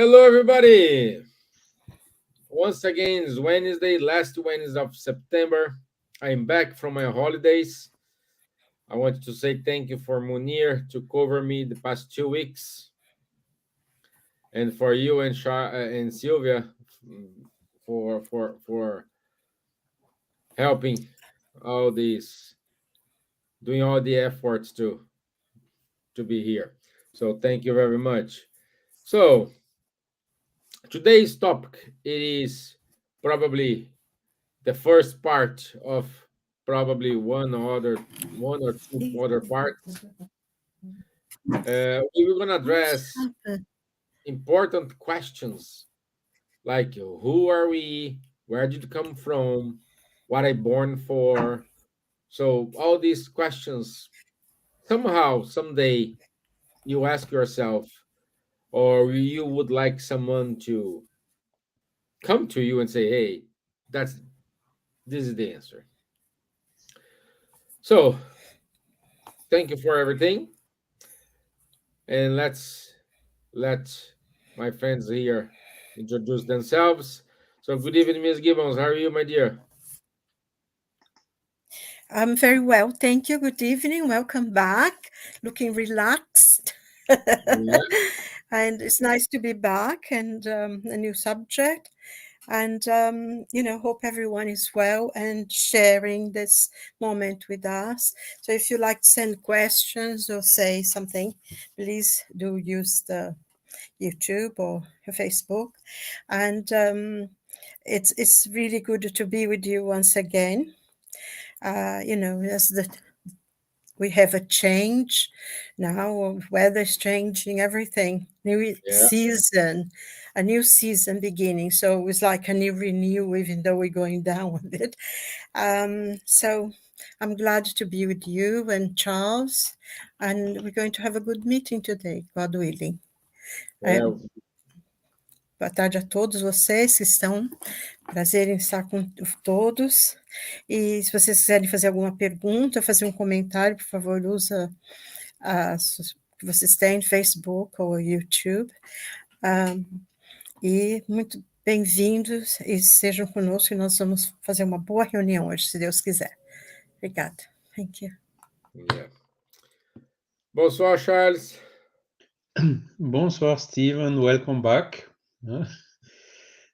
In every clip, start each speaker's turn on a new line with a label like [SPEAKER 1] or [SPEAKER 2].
[SPEAKER 1] Hello, everybody. Once again, it's Wednesday, last Wednesday of September. I'm back from my holidays. I wanted to say thank you for Munir to cover me the past 2 weeks, and for you and Silvia for helping all these, doing all the efforts to be here. So thank you very much. So today's topic it is probably the first part of probably one or two other parts. We were gonna address important questions like who are we, where did you come from, what I born for. So all these questions somehow someday you ask yourself, or you would like someone to come to you and say, "Hey, that's this is the answer." So thank you for everything, and let's let my friends here introduce themselves. So, good evening, Miss Gibbons. How are you, my dear?
[SPEAKER 2] I'm very well, thank you. Good evening. Welcome back. Looking relaxed.
[SPEAKER 1] Yeah,
[SPEAKER 2] And it's nice to be back and a new subject. And, hope everyone is well and sharing this moment with us. So if you like to send questions or say something, please do use the YouTube or Facebook. And it's really good to be with you once again. As we have a change now, weather's changing, everything, new
[SPEAKER 1] yeah,
[SPEAKER 2] season, a new season beginning. So it's like a new renew, even though we're going down with it. So I'm glad to be with you and Charles, and we're going to have a good meeting today, God willing.
[SPEAKER 1] yeah.
[SPEAKER 2] Boa tarde a todos vocês que estão. Prazer em estar com todos. E se vocês quiserem fazer alguma pergunta, fazer um comentário, por favor, usa as que vocês têm, Facebook ou YouTube. E muito bem-vindos e sejam conosco, e nós vamos fazer uma boa reunião hoje, se Deus quiser. Obrigada. Thank you.
[SPEAKER 1] Yeah. Bonsoir, Charles.
[SPEAKER 3] Bonsoir, Stevan. Welcome back.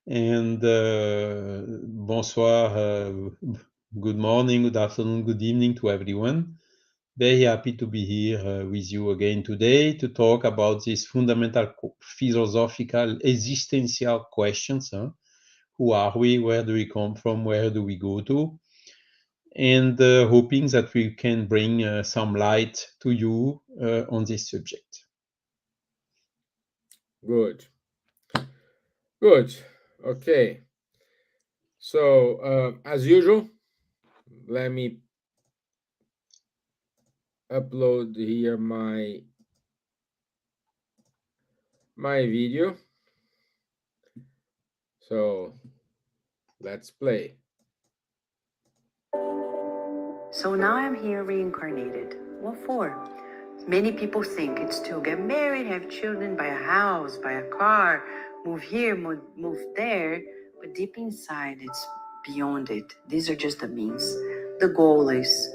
[SPEAKER 3] And bonsoir, good morning, good afternoon, good evening to everyone. Very happy to be here with you again today to talk about these fundamental philosophical, existential questions. Who are we? Where do we come from? Where do we go to? And hoping that we can bring some light to you on this subject.
[SPEAKER 1] Good. Good. Okay. So, as usual, let me upload here my video. So, let's play.
[SPEAKER 4] So now I'm here reincarnated. What for? Many people think it's to get married, have children, buy a house, buy a car, move here, move there. But deep inside, it's beyond it. These are just the means. The goal is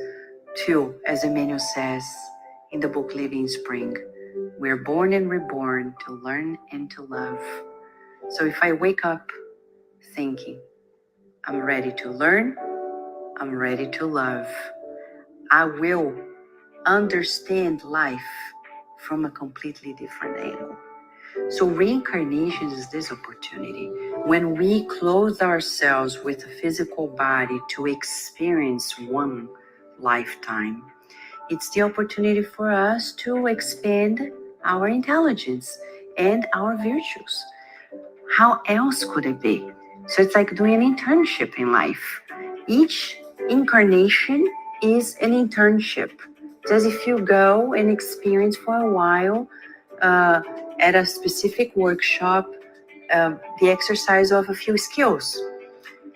[SPEAKER 4] to, as Emmanuel says in the book Living Spring, we're born and reborn to learn and to love. So if I wake up thinking, I'm ready to learn, I'm ready to love, I will understand life from a completely different angle. So reincarnation is this opportunity. When we clothe ourselves with a physical body to experience one lifetime, it's the opportunity for us to expand our intelligence and our virtues. How else could it be? So it's like doing an internship in life. Each incarnation is an internship. It's as if you go and experience for a while at a specific workshop the exercise of a few skills.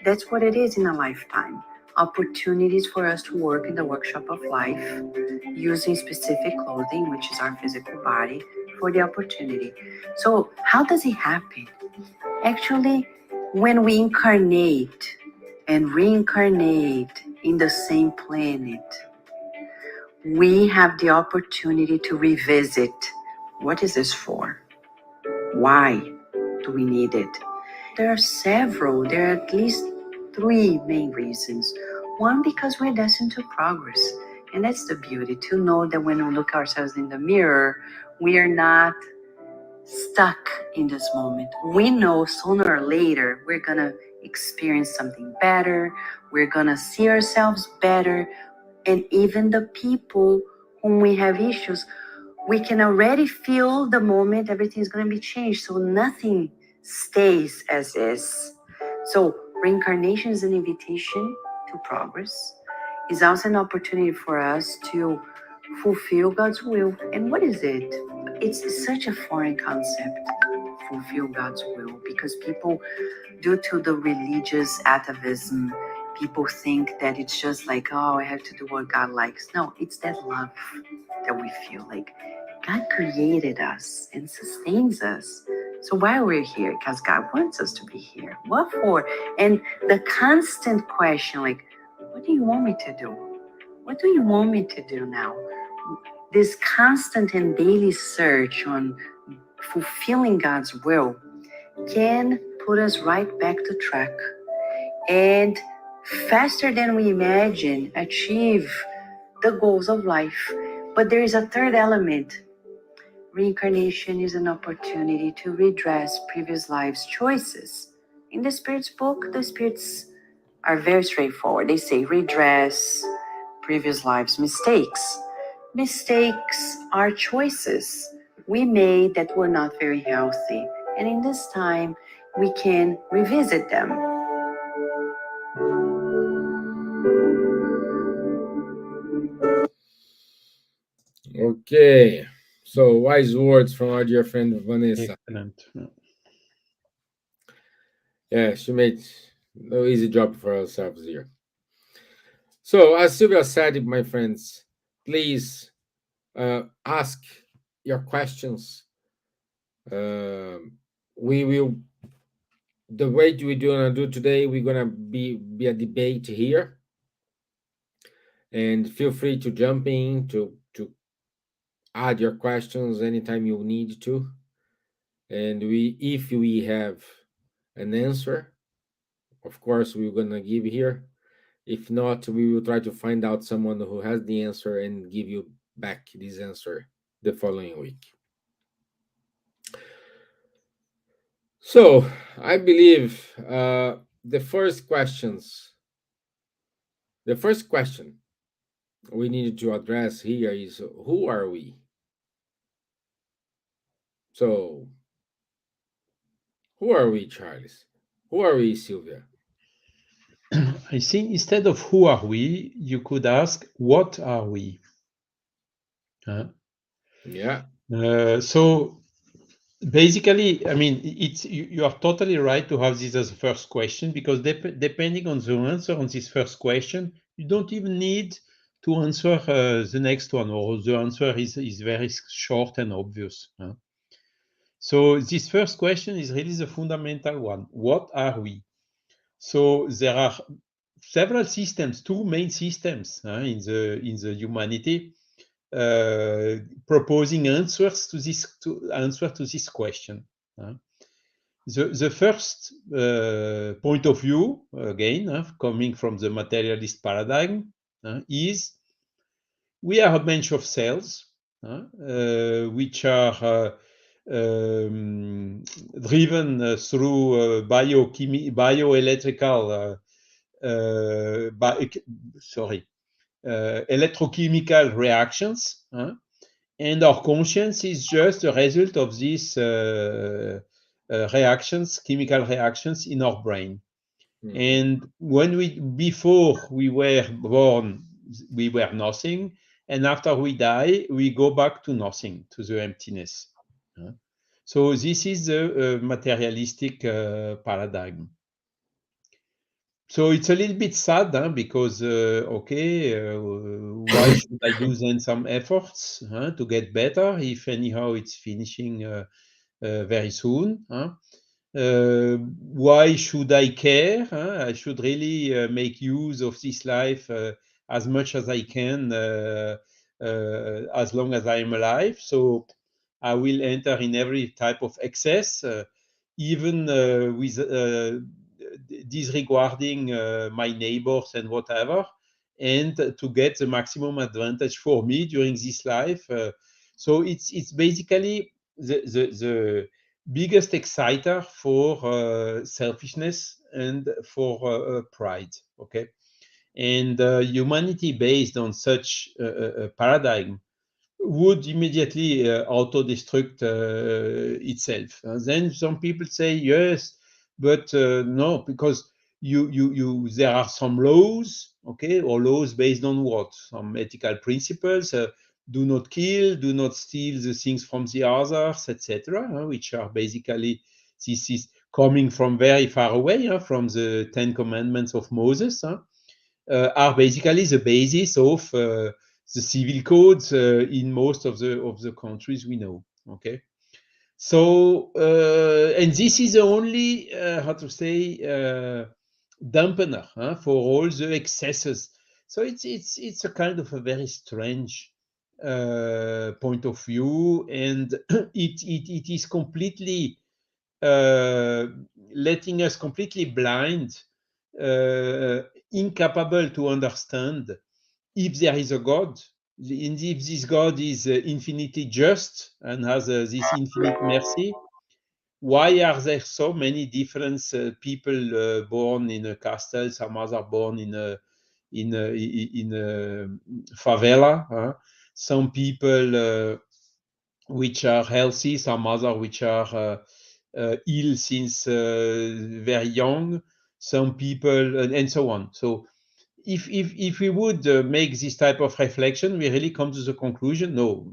[SPEAKER 4] That's what it is in a lifetime. Opportunities for us to work in the workshop of life using specific clothing, which is our physical body, for the opportunity. So, how does it happen? Actually, when we incarnate and reincarnate in the same planet, we have the opportunity to revisit what is this for? Why do we need it? There are at least three main reasons. One, because we're destined to progress. And that's the beauty, to know that when we look ourselves in the mirror, we are not stuck in this moment. We know sooner or later we're gonna experience something better, we're gonna see ourselves better, and even the people whom we have issues, we can already feel the moment everything's going to be changed. So nothing stays as is. So reincarnation is an invitation to progress. It's also an opportunity for us to fulfill God's will. And what is it? It's such a foreign concept, fulfill God's will, because people, due to the religious atavism, people think that it's just like, oh, I have to do what God likes. No, it's that love that we feel like God created us and sustains us. So why are we here? Because God wants us to be here. What for? And the constant question, like, what do you want me to do? What do you want me to do now? This constant and daily search on fulfilling God's will can put us right back to track and faster than we imagine achieve the goals of life. But there is a third element. Reincarnation is an opportunity to redress previous lives' choices. In the Spirit's book, the spirits are very straightforward. They say redress previous lives' mistakes. Mistakes are choices we made that were not very healthy. And in this time, we can revisit them.
[SPEAKER 1] Okay. So wise words from our dear friend Vanessa.
[SPEAKER 3] Excellent.
[SPEAKER 1] Yeah, she made no easy job for ourselves here. So as Silvia said, my friends, please ask your questions. We will, the way we're gonna do today, we're gonna be a debate here, and feel free to jump in to add your questions anytime you need to, and if we have an answer, of course we're gonna give here. If not, we will try to find out someone who has the answer and give you back this answer the following week. So I believe the first question we need to address here is, who are we? So who are we, Charles? Who are we, Silvia?
[SPEAKER 3] I think instead of who are we, you could ask, what are we?
[SPEAKER 1] Yeah.
[SPEAKER 3] So basically, I mean, you are totally right to have this as a first question, because depending on the answer on this first question, you don't even need to answer the next one, or the answer is very short and obvious. So this first question is really the fundamental one. What are we? So there are several systems, two main systems in the humanity, proposing answers to this question. The first point of view, again, coming from the materialist paradigm, is we are a bunch of cells which are driven through bioelectrical, electrochemical reactions, and our conscience is just a result of these reactions, chemical reactions in our brain. And before we were born, we were nothing, and after we die, we go back to nothing, to the emptiness. So this is the materialistic paradigm. So it's a little bit sad, because why should I do then some efforts to get better if anyhow it's finishing very soon? Why should I care? I should really make use of this life as much as I can, as long as I am alive. So I will enter in every type of excess, even with disregarding my neighbors and whatever, and to get the maximum advantage for me during this life. So it's basically the biggest exciter for selfishness and for pride. Okay, and humanity based on such a paradigm would immediately auto-destruct itself. And then some people say yes, but no, because there are some laws, okay, or laws based on what? Some ethical principles. Do not kill, do not steal the things from the others, etc., which are basically, this is coming from very far away, from the 10 Commandments of Moses, are basically the basis of the civil codes in most of the countries we know. Okay, so and this is the only how to say dampener for all the excesses. So it's a kind of a very strange point of view, and it is completely letting us completely blind, incapable to understand if there is a God, and if this God is infinitely just and has this infinite mercy. Why are there so many different people born in a castle, some other born in a favela? Some people which are healthy, some other which are ill since very young, some people, and so on. So if we would make this type of reflection, we really come to the conclusion, no,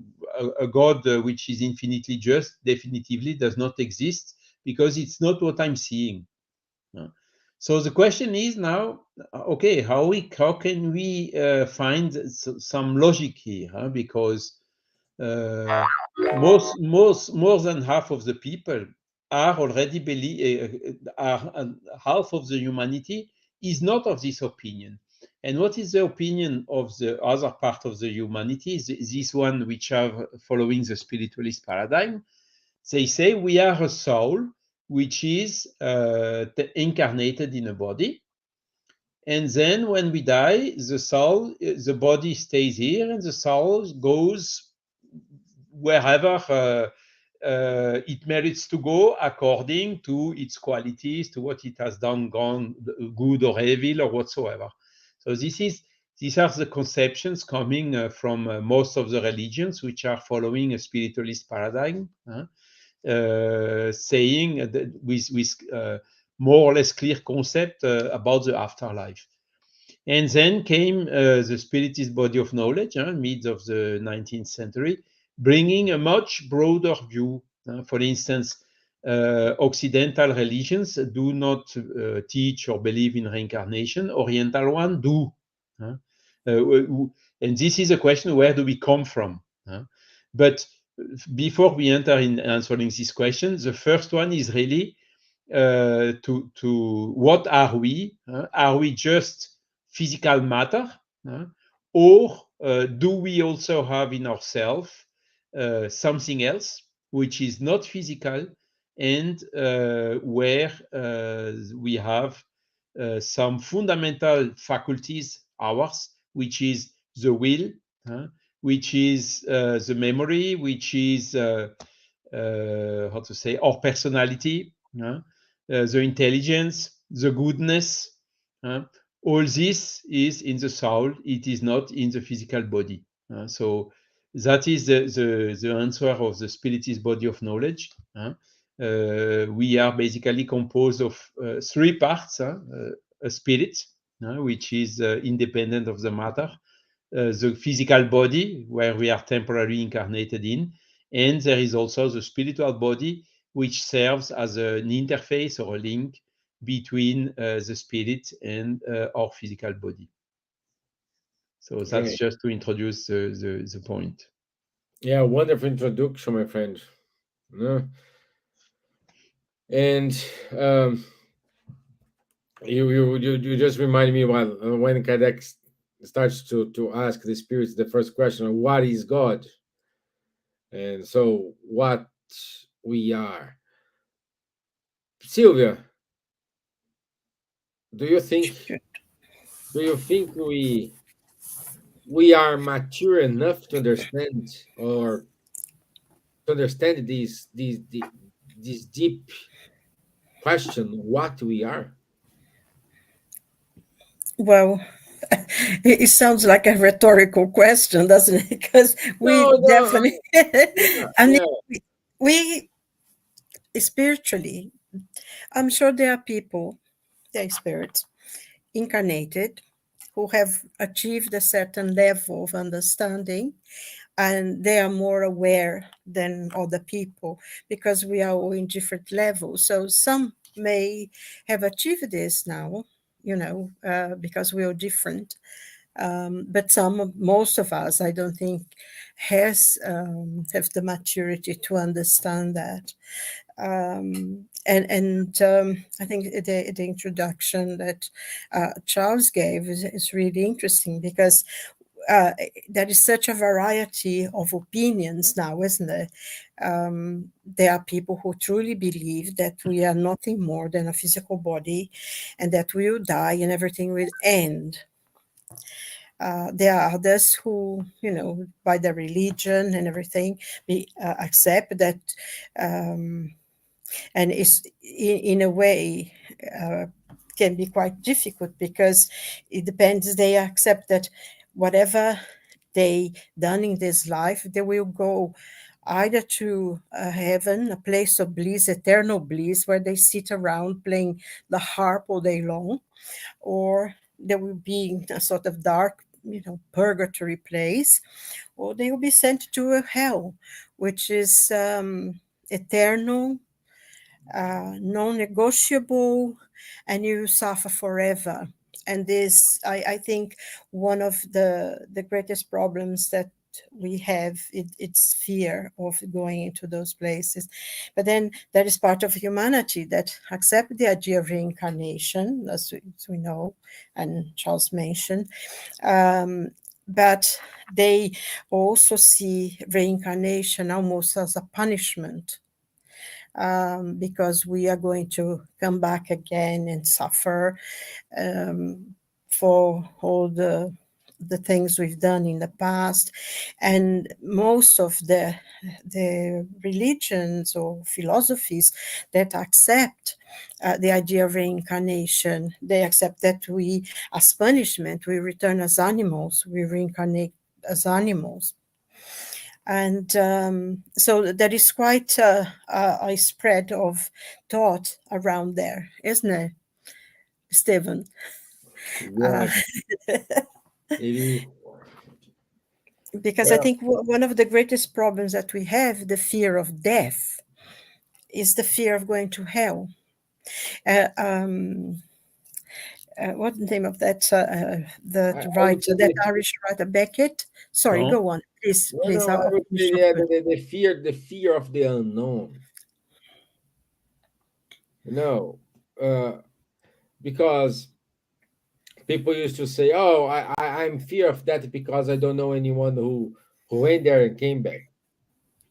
[SPEAKER 3] a God which is infinitely just definitively does not exist, because it's not what I'm seeing. So the question is now, okay, how can we find some logic here? Because more than half of the people are already half of the humanity is not of this opinion. And what is the opinion of the other part of the humanity? This one which are following the spiritualist paradigm. They say we are a soul which is incarnated in a body. And then when we die, the body stays here, and the soul goes wherever it merits to go according to its qualities, to what it has done, gone good or evil or whatsoever. So these are the conceptions coming from most of the religions which are following a spiritualist paradigm, saying that with more or less clear concept about the afterlife. And then came the spiritist body of knowledge, mid of the 19th century, bringing a much broader view. For instance, Occidental religions do not teach or believe in reincarnation. Oriental ones do. And this is a question, where do we come from? But before we enter in answering this question, the first one is really to what are we? Are we just physical matter? Or do we also have in ourselves something else which is not physical, and where we have some fundamental faculties ours, which is the will, which is the memory, which is how to say, our personality, the intelligence, the goodness. All this is in the soul. It is not in the physical body. So that is the answer of the spiritist body of knowledge. We are basically composed of three parts: a spirit, which is independent of the matter, the physical body, where we are temporarily incarnated in, and there is also the spiritual body, which serves as an interface or a link between the spirit and our physical body. So that's
[SPEAKER 1] Great.
[SPEAKER 3] just to introduce the point.
[SPEAKER 1] Yeah, wonderful introduction, my friend. No? And um, you just remind me when Kardec starts to ask the spirits the first question, what is God? And so what we are. Silvia, do you think do you think we are mature enough to understand or to understand this deep question what we are?
[SPEAKER 2] Well, it sounds like a rhetorical question, doesn't it? Because we
[SPEAKER 1] No, no,
[SPEAKER 2] definitely,
[SPEAKER 1] yeah,
[SPEAKER 2] I mean,
[SPEAKER 1] yeah.
[SPEAKER 2] we spiritually, I'm sure there are people, there are spirits incarnated who have achieved a certain level of understanding, and they are more aware than other people because we are all in different levels. So some may have achieved this now, because we are different. But most of us, I don't think, have the maturity to understand that. And I think the introduction that Charles gave is really interesting because uh, there is such a variety of opinions now, isn't there? There are people who truly believe that we are nothing more than a physical body and that we will die and everything will end. There are others who, by their religion and everything, accept that, um, and it's in a way can be quite difficult because it depends. They accept that whatever they done in this life, they will go either to heaven, a place of bliss, eternal bliss, where they sit around playing the harp all day long, or they will be in a sort of dark, purgatory place, or they will be sent to a hell, which is eternal, non-negotiable, and you suffer forever. And this, I think, one of the greatest problems that we have, it's fear of going into those places. But then that is part of humanity that accept the idea of reincarnation, as we know, and Charles mentioned. But they also see reincarnation almost as a punishment, because we are going to come back again and suffer, for all the things we've done in the past. And most of the religions or philosophies that accept the idea of reincarnation, they accept that we, as punishment, we return as animals, we reincarnate as animals. And so there is quite a spread of thought around there, isn't it, Stevan? Uh,
[SPEAKER 1] Yes, it is.
[SPEAKER 2] because I
[SPEAKER 1] Well,
[SPEAKER 2] think one of the greatest problems that we have, the fear of death, is the fear of going to hell. Uh, um, what's the name of that
[SPEAKER 1] I,
[SPEAKER 2] that
[SPEAKER 1] I would
[SPEAKER 2] writer,
[SPEAKER 1] say
[SPEAKER 2] that Irish writer, Beckett? Sorry,
[SPEAKER 3] No?
[SPEAKER 2] go on, please,
[SPEAKER 1] no,
[SPEAKER 2] please.
[SPEAKER 1] no, I
[SPEAKER 2] I'll
[SPEAKER 1] would
[SPEAKER 2] finish
[SPEAKER 1] say
[SPEAKER 2] up
[SPEAKER 1] yeah,
[SPEAKER 2] with.
[SPEAKER 1] the fear of the unknown. No, uh, because people used to say, "Oh, I'm fear of that because I don't know anyone who went there and came back."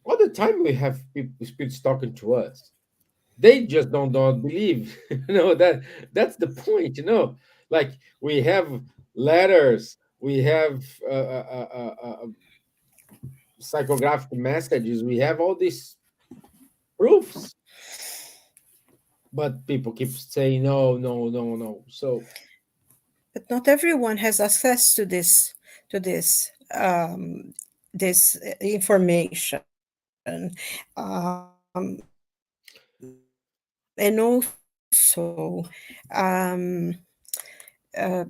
[SPEAKER 1] All the time we have people, spirits talking to us. They just don't believe. That's the point. Like we have letters, we have psychographic messages, we have all these proofs, but people keep saying no, no, no, no. So
[SPEAKER 2] But not everyone has access to this information, and also,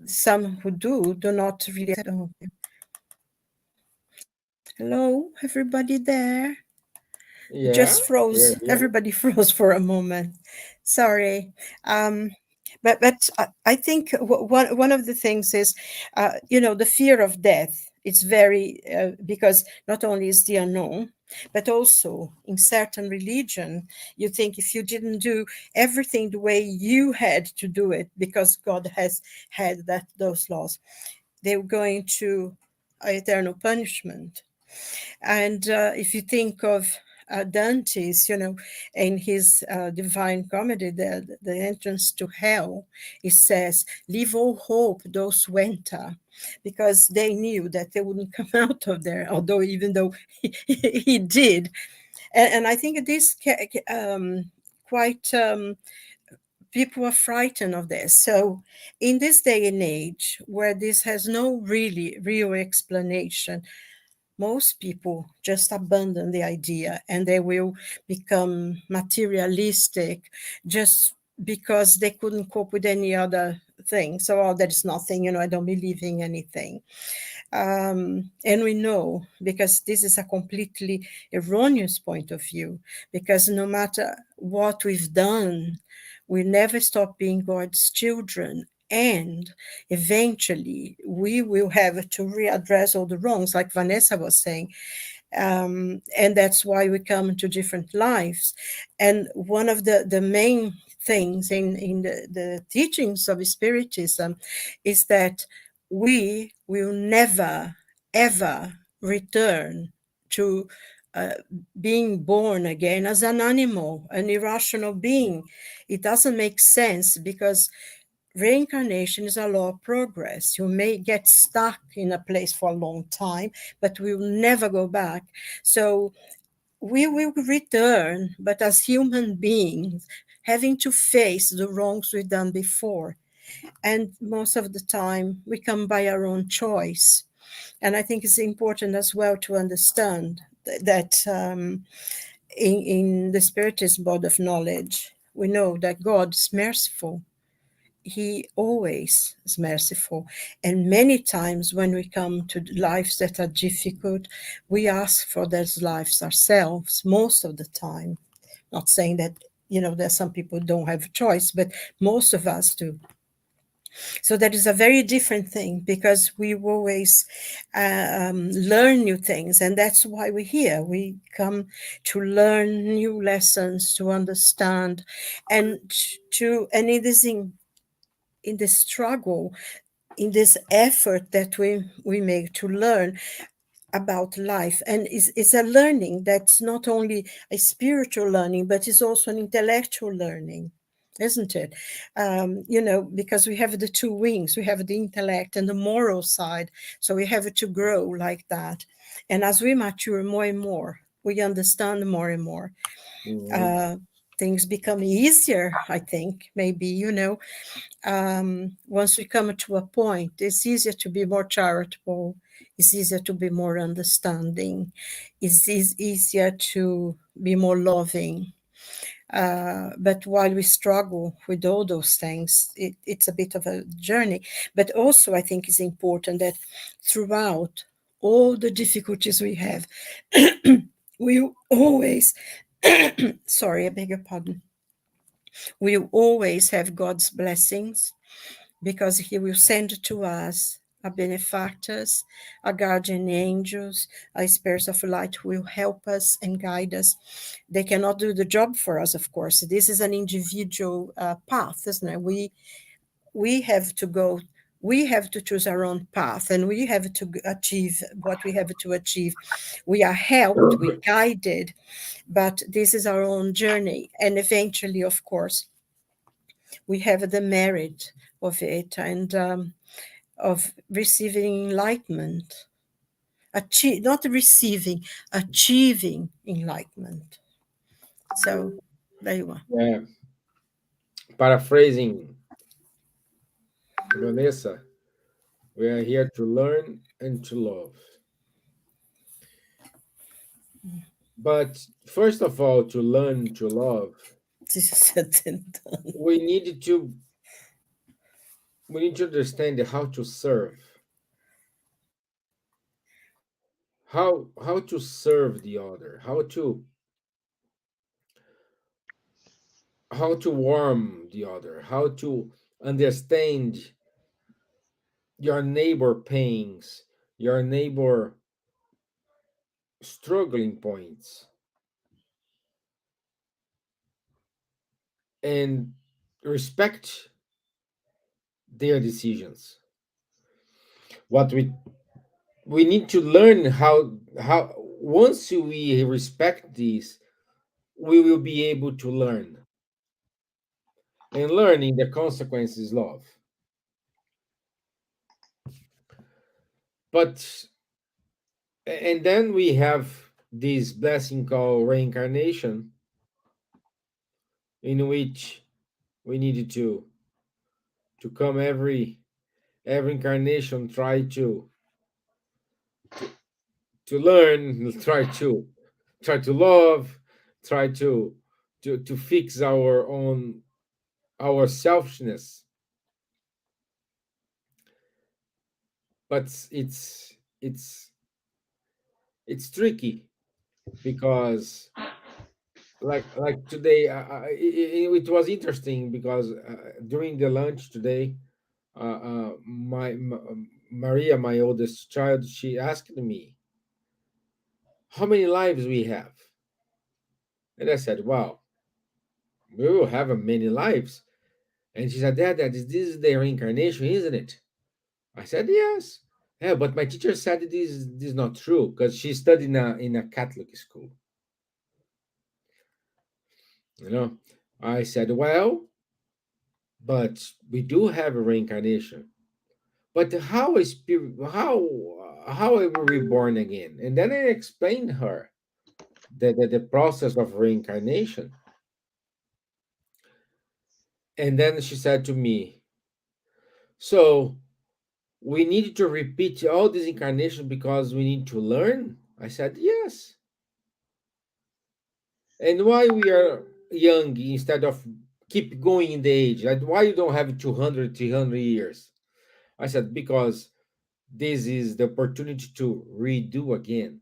[SPEAKER 2] some who do not really accept. Hello, everybody there. It
[SPEAKER 1] yeah,
[SPEAKER 2] just froze.
[SPEAKER 1] yeah, yeah.
[SPEAKER 2] Everybody froze for a moment. Sorry. I think one of the things is, the fear of death. It's very because not only is the unknown, but also in certain religion, you think if you didn't do everything the way you had to do it, because God has had those laws, they were going to eternal punishment. And if you think of Dante's, in his Divine Comedy, the entrance to hell, he says, "Leave all hope, those who enter," because they knew that they wouldn't come out of there, although even though he did. And I think this quite people are frightened of this. So in this day and age where this has no really real explanation, most people just abandon the idea and they will become materialistic just because they couldn't cope with any other thing. So, oh, there is nothing, I don't believe in anything. And we know, because this is a completely erroneous point of view, because no matter what we've done, we never stop being God's children. And eventually we will have to readdress all the wrongs, like Vanessa was saying. And that's why we come to different lives. And one of the main things in the teachings of Spiritism is that we will never, ever return to being born again as an animal, an irrational being. It doesn't make sense, because reincarnation is a law of progress. You may get stuck in a place for a long time, but we will never go back. So we will return, but as human beings, having to face the wrongs we've done before. And most of the time, we come by our own choice. And I think it's important as well to understand that in the Spiritism body of knowledge, we know that God is merciful. He always is merciful. And many times when we come to lives that are difficult, we ask for those lives ourselves, most of the time. Not saying that, there's some people who don't have a choice, but most of us do. So that is a very different thing, because we always learn new things. And that's why we're here. We come to learn new lessons, to understand, and and it is in the struggle, in this effort that we make to learn about life. And it's a learning that's not only a spiritual learning, but it's also an intellectual learning, isn't it? Because we have the two wings. We have the intellect and the moral side. So we have to grow like that. And as we mature more and more, we understand more and more.
[SPEAKER 1] Mhm.
[SPEAKER 2] Things become easier, I think, maybe, once we come to a point, it's easier to be more charitable. It's easier to be more understanding. It's easier to be more loving. But while we struggle with all those things, it's a bit of a journey. But also, I think it's important that throughout all the difficulties we have, we always, sorry, I beg your pardon, we always have God's blessings, because He will send to us our benefactors, our guardian angels, our spirits of light who will help us and guide us. They cannot do the job for us, of course. This is an individual path, isn't it? We have to go. We have to choose our own path, and we have to achieve what we have to achieve. We are helped, we're guided, but this is our own journey. And eventually, of course, we have the merit of it, and of receiving enlightenment. Not receiving, achieving enlightenment. So there you are.
[SPEAKER 1] Yeah, paraphrasing Vanessa, we are here to learn and to love. But first of all, to learn to love,
[SPEAKER 2] This is said and done.
[SPEAKER 1] we need to understand how to serve, how to serve the other, how to warm the other, how to understand your neighbor pains, your neighbor struggling points, and respect their decisions. What we need to learn how once we respect these, we will be able to learn. And learning the consequences love. But and then we have this blessing called reincarnation, in which we needed to come every incarnation, try to to learn, try to love, try to fix our own our selfishness. But it's it's tricky because like today, it was interesting because during the lunch today, Maria, my oldest child, she asked me how many lives we have, and I said, "Wow, we will have many lives." And she said, "Dad, this is the reincarnation, isn't it?" I said, "Yes." Yeah, but my teacher said this is not true because she studied in a Catholic school. You know, I said, "Well, but we do have a reincarnation. But how is spirit? How are we reborn again?" And then I explained her the process of reincarnation. And then she said to me, "So we need to repeat all these incarnations because we need to learn?" I said, "Yes." "And why we are young instead of keep going in the age? Like, why you don't have 200, 300 years?" I said, "Because this is the opportunity to redo again,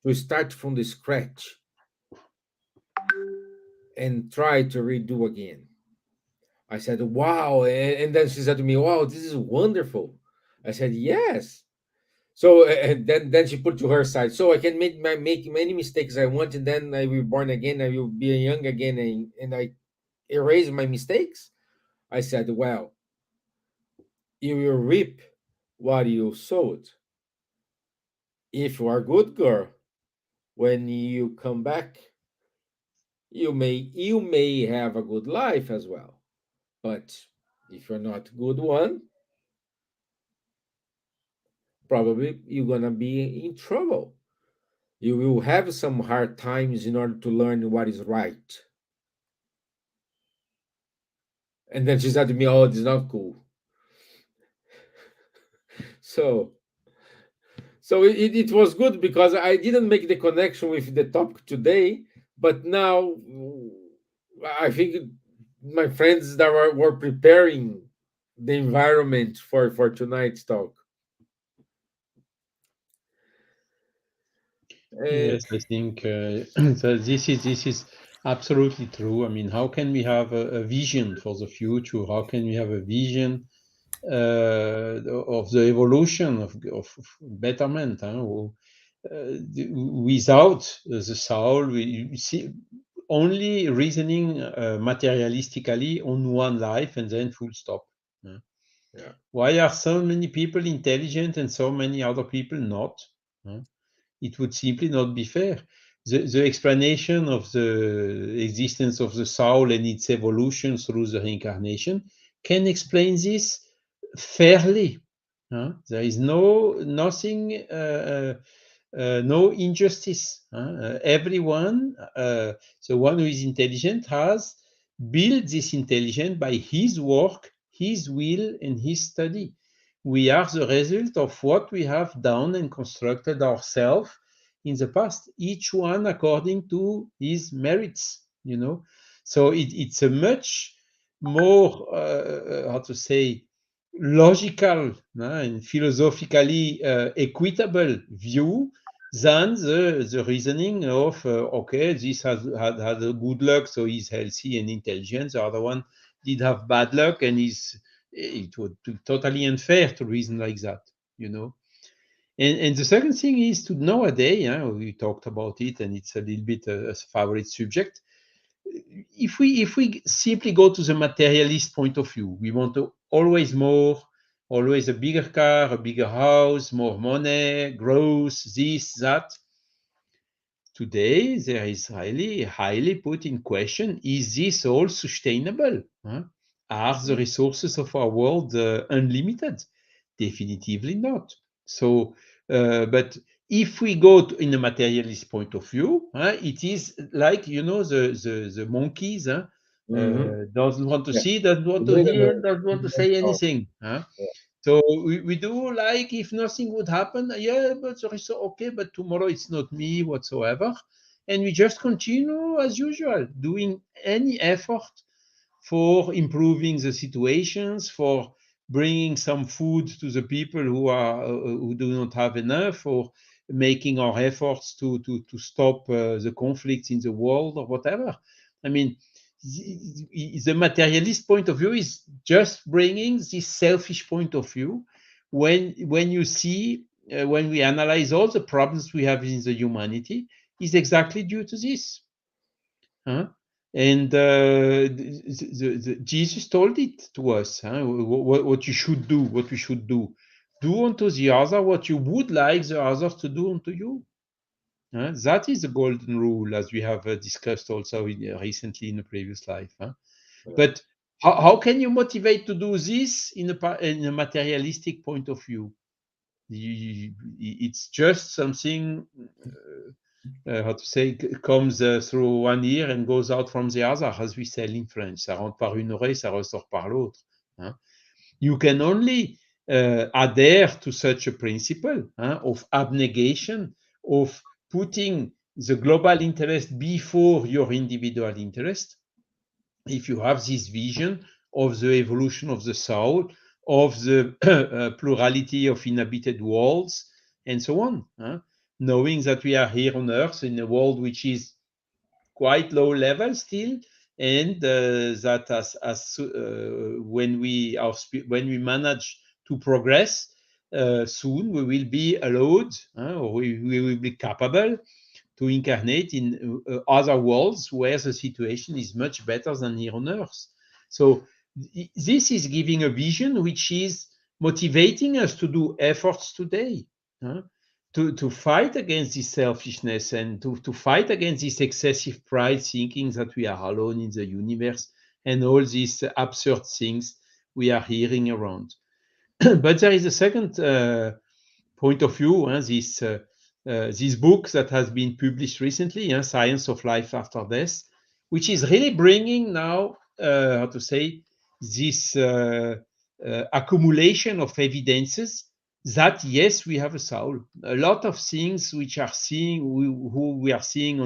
[SPEAKER 1] to start from the scratch and try to redo again." I said, "Wow." And then she said to me, "Wow, this is wonderful." I said, "Yes." So and then she put to her side. So I can make many mistakes I want, and then I will be born again. I will be young again, and I erase my mistakes. I said, "Well, you will reap what you sowed. If you are a good girl, when you come back, you may have a good life as well. But if you're not a good one, probably you're gonna be in trouble. You will have some hard times in order to learn what is right." And then she said to me, "Oh, this is not cool." So it was good because I didn't make the connection with the topic today, but now I think my friends that were preparing the environment for tonight's talk. And
[SPEAKER 3] Yes, I think so. This is absolutely true. I mean, how can we have a vision for the future? How can we have a vision of the evolution of betterment? Huh? Without the soul, we see only reasoning materialistically on one life and then full stop. Huh?
[SPEAKER 1] yeah,
[SPEAKER 3] Why are so many people intelligent and so many other people not? Huh? It would simply not be fair. The explanation of the existence of the soul and its evolution through the reincarnation can explain this fairly. Huh? There is nothing, no injustice. Huh? Everyone, the one who is intelligent, has built this intelligence by his work, his will, and his study. We are the result of what we have done and constructed ourselves in the past, each one according to his merits, you know. So it's a much more, how to say, logical and philosophically equitable view than the reasoning of okay, this had a good luck, so he's healthy and intelligent. The other one did have bad luck, and it would be totally unfair to reason like that, you know. And the second thing is to nowadays, we talked about it, and it's a little bit a favorite subject. If we simply go to the materialist point of view, we want to always more, always a bigger car, a bigger house, more money, growth, this, that. Today, there is highly put in question: is this all sustainable? Huh? Are the resources of our world unlimited? Definitively not. So, but if we go in a materialist point of view, it is like, the monkeys, doesn't want to
[SPEAKER 1] Yeah.
[SPEAKER 3] see, doesn't want
[SPEAKER 1] You
[SPEAKER 3] to
[SPEAKER 1] need
[SPEAKER 3] hear,
[SPEAKER 1] an
[SPEAKER 3] doesn't want to say
[SPEAKER 1] oh,
[SPEAKER 3] anything. Huh?
[SPEAKER 1] yeah.
[SPEAKER 3] So we do like if nothing would happen, yeah, but sorry, so okay, but tomorrow it's not me whatsoever. And we just continue as usual, doing any effort for improving the situations, for bringing some food to the people who do not have enough, or making our efforts to stop the conflicts in the world or whatever. I mean, the materialist point of view is just bringing this selfish point of view. When you see, when we analyze all the problems we have in the humanity, is exactly due to this. Huh? And Jesus told it to us, huh? What you should do, what we should do. Do unto the other what you would like the others to do unto you. That is the golden rule, as we have discussed also recently in a previous life. But how can you motivate to do this in a materialistic point of view? It's just something, how to say, comes through one ear and goes out from the other, as we say in French. Ça rentre par une oreille, ça ressort par l'autre. You can only adhere to such a principle of abnegation, of putting the global interest before your individual interest, if you have this vision of the evolution of the soul, of the plurality of inhabited worlds, and so on, knowing that we are here on Earth in a world which is quite low level still, and that when we manage to progress, soon we will be allowed, or we will be capable to incarnate in other worlds where the situation is much better than here on Earth. So this is giving a vision which is motivating us to do efforts today, to fight against this selfishness, and to fight against this excessive pride, thinking that we are alone in the universe, and all these absurd things we are hearing around. But there is a second point of view, this book that has been published recently, Science of Life After Death, which is really bringing now, how to say, this accumulation of evidences that yes, we have a soul. A lot of things which are who we are seeing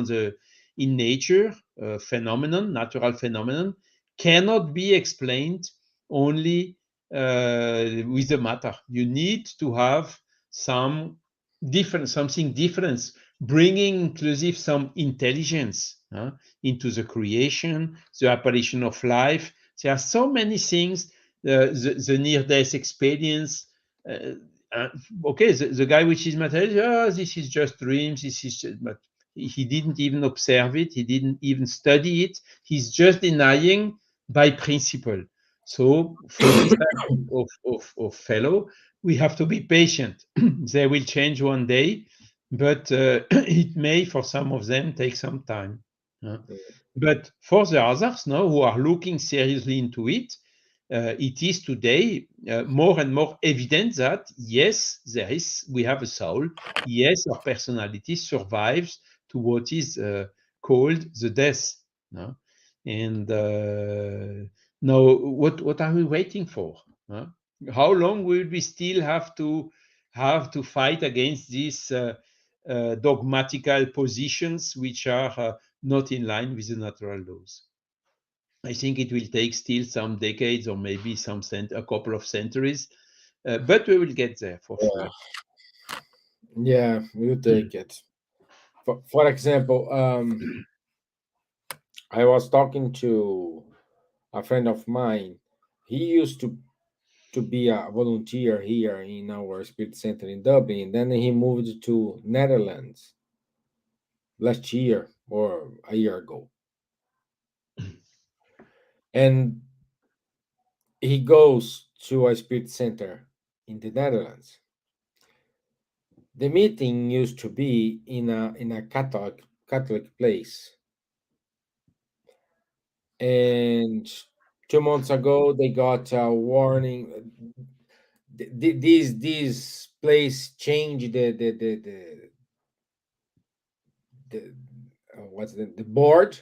[SPEAKER 3] in nature, natural phenomenon, cannot be explained only with the matter. You need to have something different, bringing inclusive some intelligence into the creation, the apparition of life. There are so many things, the near-death experience. Okay, the guy which is material, this is just dreams, but he didn't even observe it, he didn't even study it, he's just denying by principle. So for this type of fellow, we have to be patient. They will change one day, but it may, for some of them, take some time. But for the others now who are looking seriously into it, it is today more and more evident that yes, we have a soul. Yes, our personality survives to what is called the death. And now, what are we waiting for? How long will we still have to fight against these dogmatical positions which are not in line with the natural laws? I think it will take still some decades, or maybe a couple of centuries, but we will get there for
[SPEAKER 1] Yeah,
[SPEAKER 3] sure.
[SPEAKER 1] yeah, we'll take it. For example, I was talking to a friend of mine. He used to be a volunteer here in our spirit center in Dublin, and then he moved to Netherlands last year or a year ago. And he goes to a spirit center in the Netherlands. The meeting used to be in a Catholic place, and 2 months ago they got a warning. This place changed the what's the board,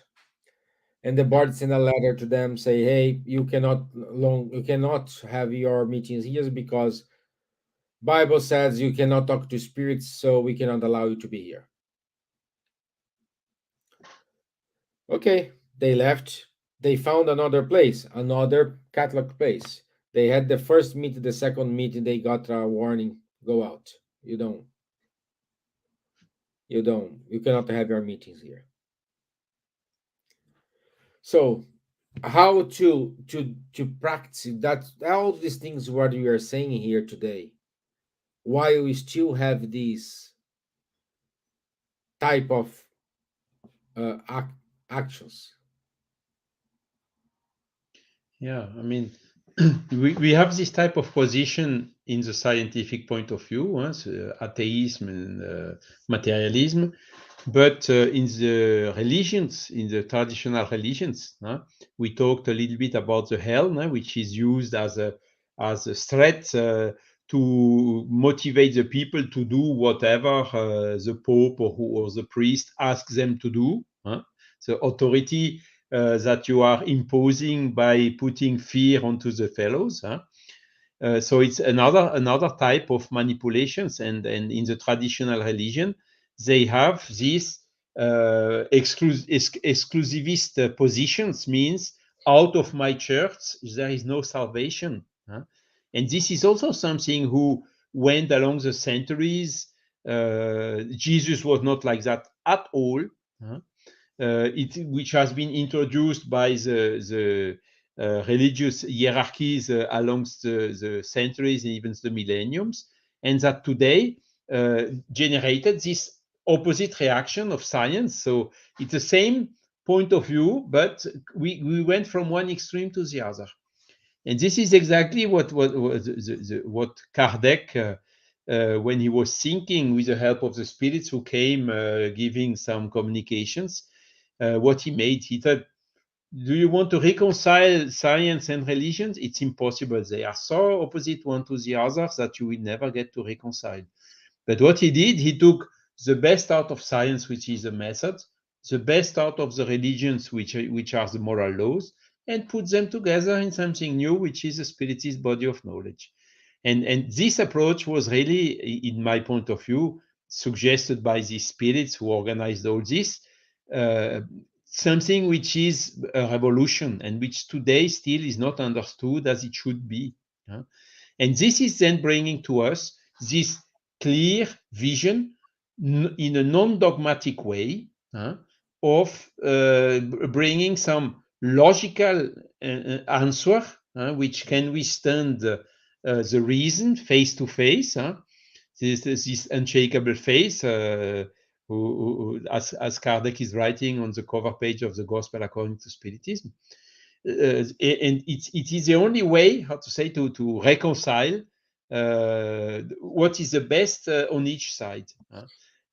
[SPEAKER 1] and the board sent a letter to them say, hey, you cannot have your meetings here because Bible says you cannot talk to spirits, so we cannot allow you to be here. Okay, they left. They found another place, another Catholic place. They had the first meeting, the second meeting, they got a warning, go out. You cannot have your meetings here. So how to practice that, all these things what we are saying here today, while we still have these type of actions.
[SPEAKER 3] Yeah, I mean, we have this type of position in the scientific point of view, so atheism and materialism, but in the religions, in the traditional religions, we talked a little bit about the hell, which is used as a threat to motivate the people to do whatever the Pope or the priest asks them to do. The authority that you are imposing by putting fear onto the fellows. So it's another type of manipulations, and in the traditional religion, they have these exclusivist positions, means out of my church there is no salvation. And this is also something who went along the centuries. Jesus was not like that at all. Which has been introduced by the religious hierarchies alongst the centuries and even the millenniums, and that today generated this opposite reaction of science. So it's the same point of view, but we went from one extreme to the other. And this is exactly what Kardec, when he was thinking with the help of the spirits who came giving some communications, what he made. He thought, do you want to reconcile science and religions? It's impossible. They are so opposite one to the other that you will never get to reconcile. But what he did, he took the best out of science, which is a method, the best out of the religions, which are the moral laws, and put them together in something new, which is a spiritist body of knowledge. And this approach was really, in my point of view, suggested by the spirits who organized all this, uh, something which is a revolution and which today still is not understood as it should be. And this is then bringing to us this clear vision in a non-dogmatic way of bringing some logical answer which can withstand the reason face to face. This unshakable face, as Kardec is writing on the cover page of the Gospel according to Spiritism. And it is the only way, how to say, to reconcile what is the best on each side.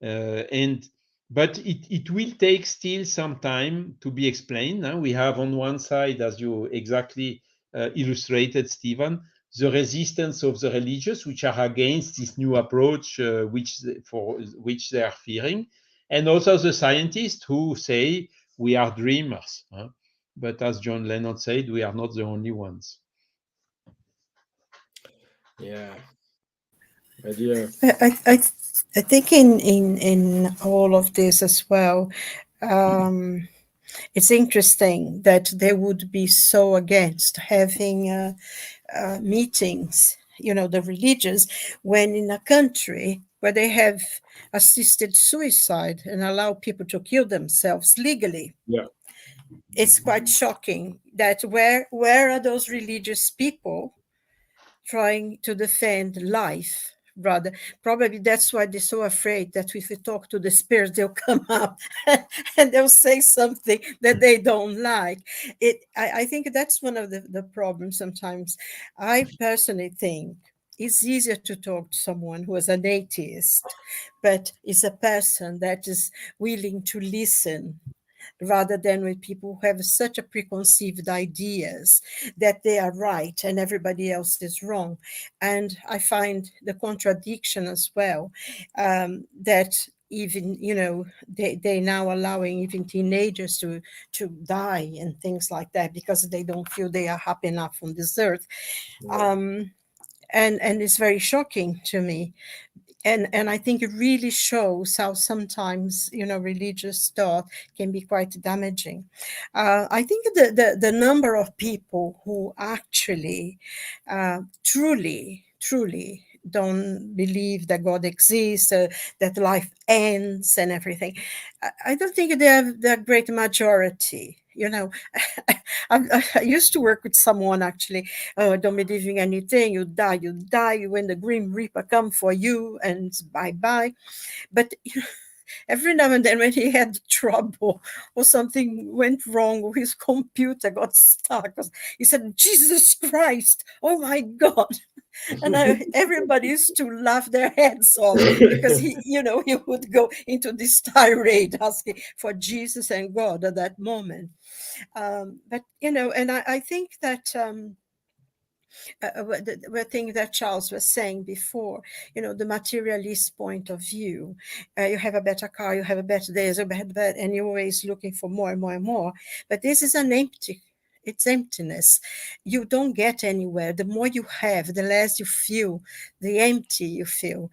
[SPEAKER 3] But it will take still some time to be explained. We have on one side, as you exactly illustrated, Stevan, the resistance of the religious, which are against this new approach, for which they are fearing, and also the scientists who say we are dreamers. But as John Lennon said, we are not the only ones.
[SPEAKER 1] Yeah. Idea.
[SPEAKER 2] I think in all of this as well, it's interesting that they would be so against having meetings, the religions, when in a country where they have assisted suicide and allow people to kill themselves legally.
[SPEAKER 1] Yeah.
[SPEAKER 2] it's quite shocking that where are those religious people trying to defend life? Rather, probably that's why they're so afraid that if we talk to the spirits, they'll come up and they'll say something that they don't like. I think that's one of the problems sometimes. I personally think it's easier to talk to someone who is an atheist, but is a person that is willing to listen, rather than with people who have such a preconceived ideas that they are right and everybody else is wrong. And I find the contradiction as well, that even, they now allowing even teenagers to die and things like that because they don't feel they are happy enough on this earth.
[SPEAKER 1] Yeah.
[SPEAKER 2] And it's very shocking to me. And I think it really shows how sometimes, religious thought can be quite damaging. I think the number of people who actually truly don't believe that God exists, that life ends and everything, I don't think they have the great majority. I used to work with someone actually. Oh, don't believe in anything. You die when the Grim Reaper come for you, and bye bye. But every now and then, when he had trouble or something went wrong, or his computer got stuck, he said, "Jesus Christ! Oh my God!" And everybody used to laugh their heads off because he would go into this tirade asking for Jesus and God at that moment. But and I think that. The thing that Charles was saying before, the materialist point of view. You have a better car, you have a better days, a better bed, and you're always looking for more and more and more. But this is it's emptiness. You don't get anywhere. The more you have, the less you feel, the empty you feel.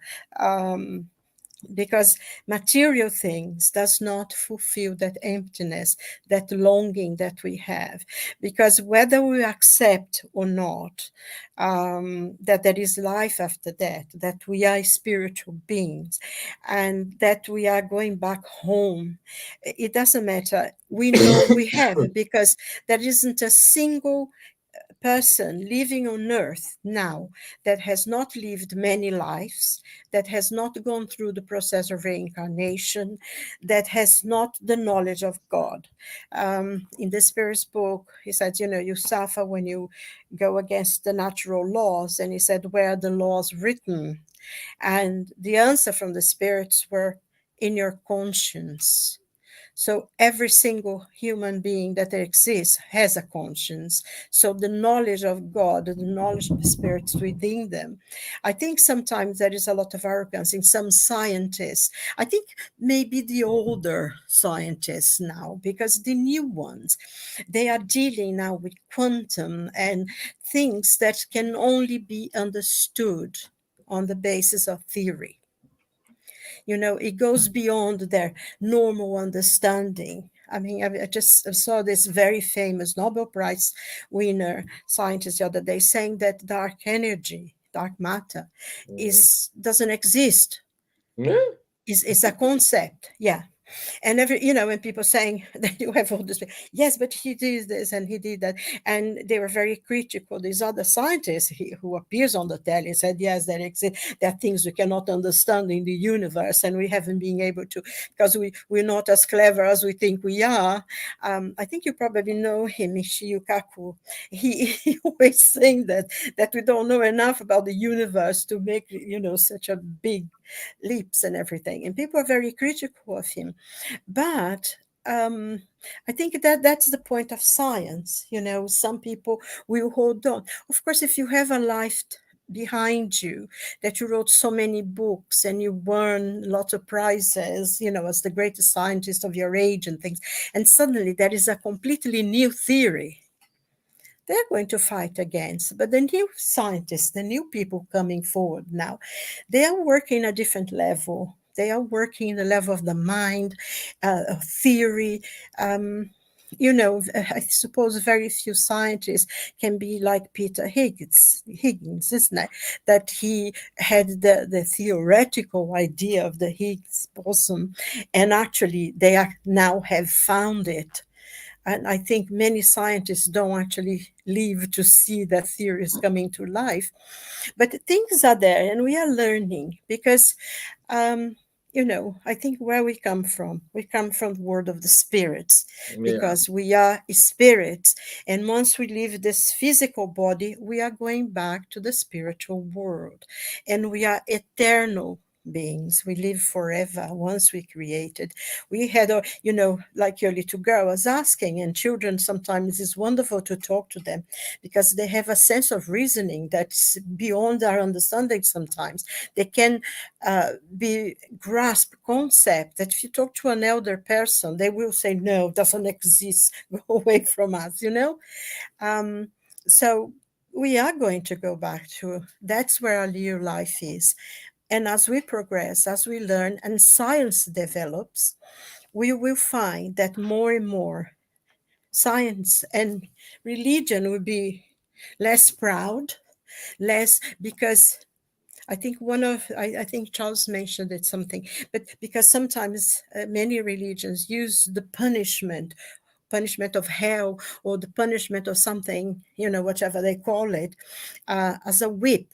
[SPEAKER 2] Because material things does not fulfill that emptiness, that longing that we have. Because whether we accept or not, that there is life after death, that we are spiritual beings, and that we are going back home, it doesn't matter. We know we have, because there isn't a single person living on earth now that has not lived many lives, that has not gone through the process of reincarnation, that has not the knowledge of God. In the Spirit's book, he said, you suffer when you go against the natural laws. And he said, where are the laws written? And the answer from the spirits were, in your conscience. So every single human being that exists has a conscience. So the knowledge of God, the knowledge of the spirits within them. I think sometimes there is a lot of arrogance in some scientists. I think maybe the older scientists now, because the new ones, they are dealing now with quantum and things that can only be understood on the basis of theory. It goes beyond their normal understanding. I mean, I just saw this very famous Nobel Prize winner scientist the other day saying that dark energy, dark matter,
[SPEAKER 1] Mhm.
[SPEAKER 2] is doesn't exist.
[SPEAKER 1] Yeah.
[SPEAKER 2] Is a concept. Yeah. And when people saying that you have all this, yes, but he did this and he did that, and they were very critical. These other scientists who appears on the telly said, yes, there are things we cannot understand in the universe, and we haven't been able to, because we're not as clever as we think we are. I think you probably know him, Ishii Kaku. He always saying that we don't know enough about the universe to make such a big leaps and everything, and people are very critical of him. But I think that's the point of science. Some people will hold on. Of course, if you have a life behind you, that you wrote so many books and you won lots of prizes, as the greatest scientist of your age and things, and suddenly there is a completely new theory they're going to fight against. But the new scientists, the new people coming forward now, they are working a different level. They are working the level of the mind, of theory. I suppose very few scientists can be like Peter Higgins, isn't it? That he had the theoretical idea of the Higgs boson, and actually they are now have found it And I think many scientists don't actually live to see that theories coming to life. But things are there, and we are learning because, um, I think where we come from the world of the spirits,
[SPEAKER 1] Yeah.
[SPEAKER 2] because we are spirits. And once we leave this physical body, we are going back to the spiritual world. And we are eternal beings. We live forever once we created. We had, like your little girl was asking, and children sometimes it's wonderful to talk to them because they have a sense of reasoning that's beyond our understanding sometimes. They can be grasp concept that if you talk to an elder person, they will say, no, doesn't exist, go away from us. Um, so we are going to go back to that's where our real life is. And as we progress, as we learn and science develops, we will find that more and more science and religion will be less proud, less because I think Charles mentioned it something, but because sometimes many religions use the punishment of hell or the punishment of something, whatever they call it, as a whip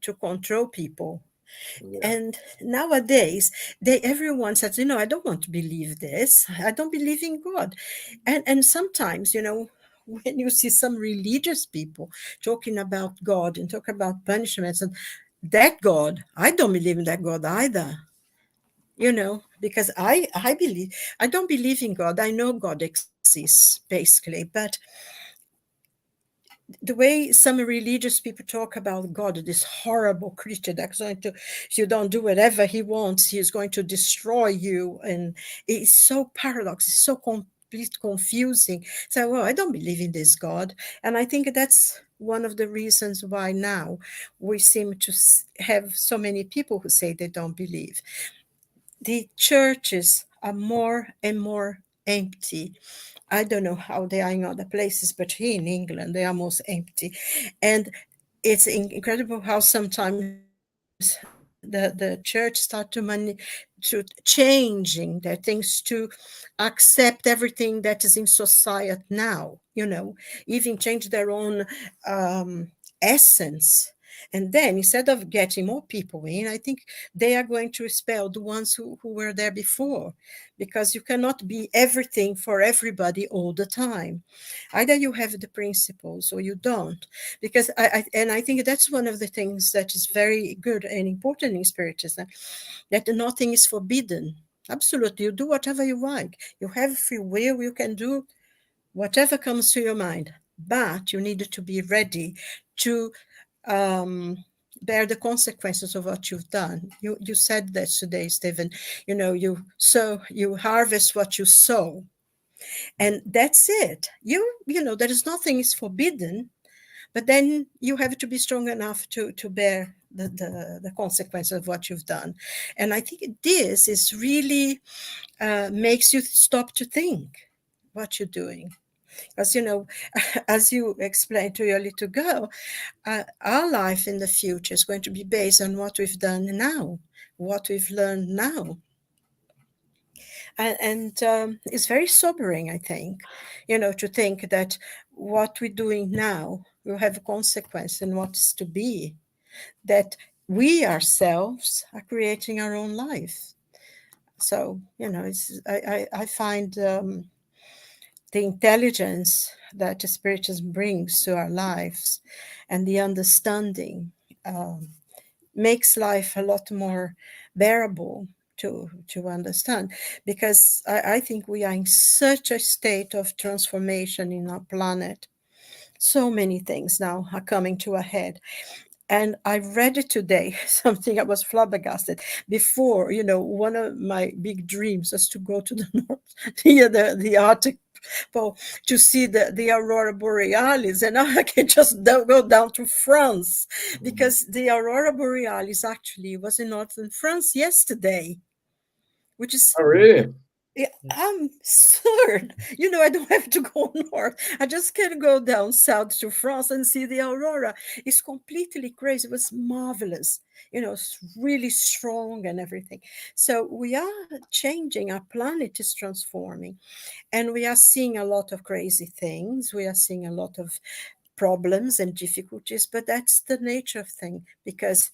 [SPEAKER 2] to control people.
[SPEAKER 1] Yeah.
[SPEAKER 2] And nowadays, everyone says, I don't want to believe this. I don't believe in God. And sometimes, when you see some religious people talking about God and talk about punishments and that God, I don't believe in that God either. Because I believe I don't believe in God. I know God exists basically, but the way some religious people talk about God, this horrible creature that's going to, if you don't do whatever he wants, he's going to destroy you. And it's so paradox, it's so complete confusing. So, well, I don't believe in this God. And I think that's one of the reasons why now we seem to have so many people who say they don't believe. The churches are more and more empty. I don't know how they are in other places, but here in England, they are almost empty. And it's incredible how sometimes the church start to changing their things to accept everything that is in society now, even change their own essence. And then instead of getting more people in, I think they are going to expel the ones who were there before, because you cannot be everything for everybody all the time. Either you have the principles or you don't. Because I think that's one of the things that is very good and important in Spiritism, that nothing is forbidden. Absolutely, you do whatever you like. You have free will. You can do whatever comes to your mind, but you need to be ready to um, bear the consequences of what you've done. You said that today, Stevan. You harvest what you sow, and that's it. There is nothing is forbidden, but then you have to be strong enough to bear the consequence of what you've done. And I think this is really makes you stop to think what you're doing. Because, as you explained to your little girl, our life in the future is going to be based on what we've done now, what we've learned now. And it's very sobering, I think, to think that what we're doing now will have a consequence in what's to be, that we ourselves are creating our own life. So, I find the intelligence that the Spiritism brings to our lives and the understanding um, makes life a lot more bearable to understand, because I think we are in such a state of transformation in our planet. So many things now are coming to a head. And I read it today, something I was flabbergasted. Before, one of my big dreams was to go to the north, near the Arctic Pole, to see the Aurora Borealis. And now I can just go down to France,
[SPEAKER 1] Mhm.
[SPEAKER 2] because the Aurora Borealis actually was in northern France yesterday, which is
[SPEAKER 1] Oh, really?
[SPEAKER 2] Yeah, I'm absurd. I don't have to go north. I just can go down south to France and see the aurora. It's completely crazy. It was marvelous. It's really strong and everything. So we are changing. Our planet is transforming, and we are seeing a lot of crazy things. We are seeing a lot of problems and difficulties, but that's the nature of thing, because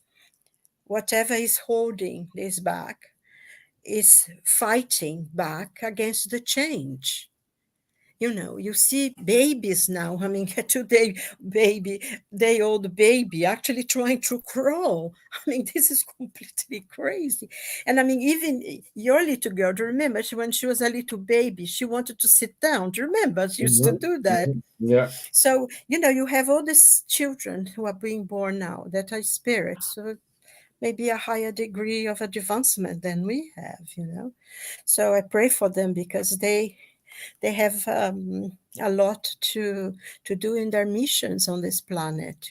[SPEAKER 2] whatever is holding this back is fighting back against the change. You see babies now, I mean, today baby, day old baby actually trying to crawl. I mean, this is completely crazy. And I mean, even your little girl, do you remember when she was a little baby, she wanted to sit down? Do you remember? She used to
[SPEAKER 1] Mhm,
[SPEAKER 2] do that.
[SPEAKER 1] mhm. Yeah,
[SPEAKER 2] So, you have all these children who are being born now that are spirits. So maybe a higher degree of advancement than we have. So I pray for them, because they have a lot to do in their missions on this planet.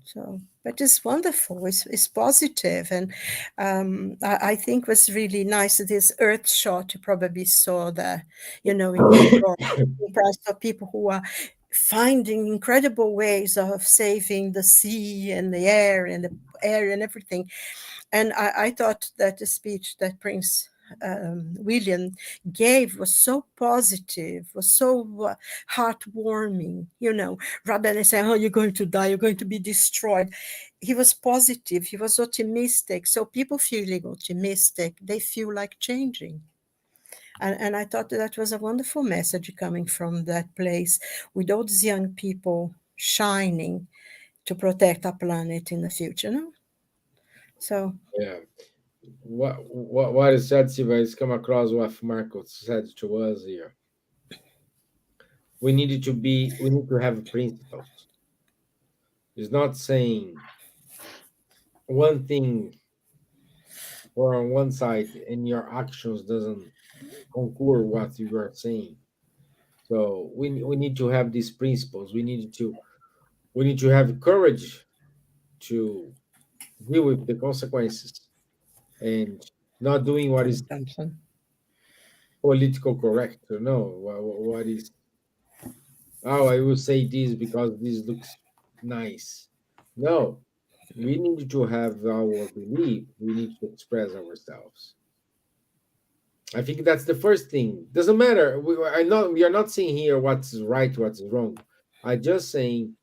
[SPEAKER 2] So, but it's wonderful. It's positive, and I think was really nice. This Earth shot, you probably saw that, in New York, impressed of people who are finding incredible ways of saving the sea and the air and the air and everything. And I thought that the speech that Prince William gave was so positive, was so heartwarming, rather than saying, oh, you're going to die, you're going to be destroyed. He was positive, he was optimistic. So people feeling optimistic, they feel like changing. And I thought that was a wonderful message coming from that place, with all these young people shining to protect our planet in the future. No? So
[SPEAKER 1] yeah. What is said, Silvia, is come across what Marco said to us here. We need to have principles. It's not saying one thing or on one side and your actions doesn't concur what you are saying. So we need to have these principles. We need to have courage to deal with the consequences and not doing what is
[SPEAKER 2] Thompson.
[SPEAKER 1] political correct. No, what is, oh, I will say this because this looks nice. No, we need to have our belief. We need to express ourselves. I think that's the first thing. Doesn't matter. We are not saying here what's right, what's wrong. I just saying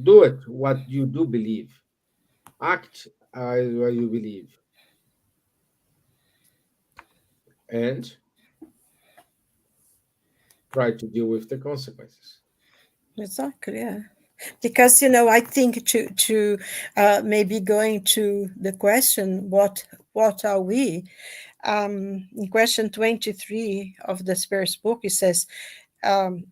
[SPEAKER 1] do it what you do believe. Act as what you believe, and try to deal with the consequences.
[SPEAKER 2] Exactly, yeah. Because I think to maybe going to the question, what are we? In question 23 of the Spirit's book, it says um,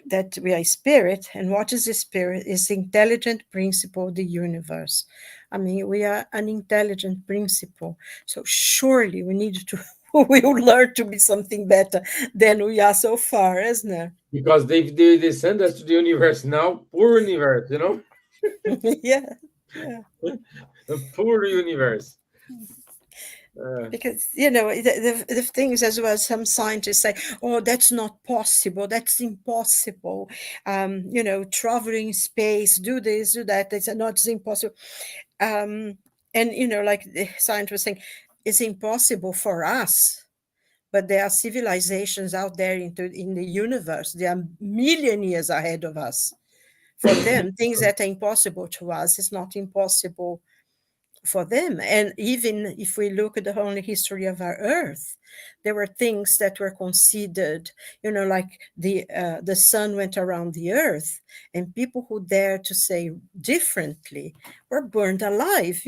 [SPEAKER 2] that we are spirit, and what is the spirit? Is the intelligent principle of the universe. I mean, we are an intelligent principle, so surely we need to. We will learn to be something better than we are so far, isn't it?
[SPEAKER 1] Because they send us to the universe now, poor universe,
[SPEAKER 2] Yeah, yeah.
[SPEAKER 1] a poor universe. Uh,
[SPEAKER 2] Because the things as well, some scientists say, oh, that's not possible, that's impossible, traveling space, do this, do that, they say, no, it's impossible. And like the scientists were saying, it's impossible for us, but there are civilizations out there in the universe, they are million years ahead of us. For them, things that are impossible to us is not impossible for them. And even if we look at the whole history of our earth, there were things that were considered, like the sun went around the earth, and people who dared to say differently were burned alive,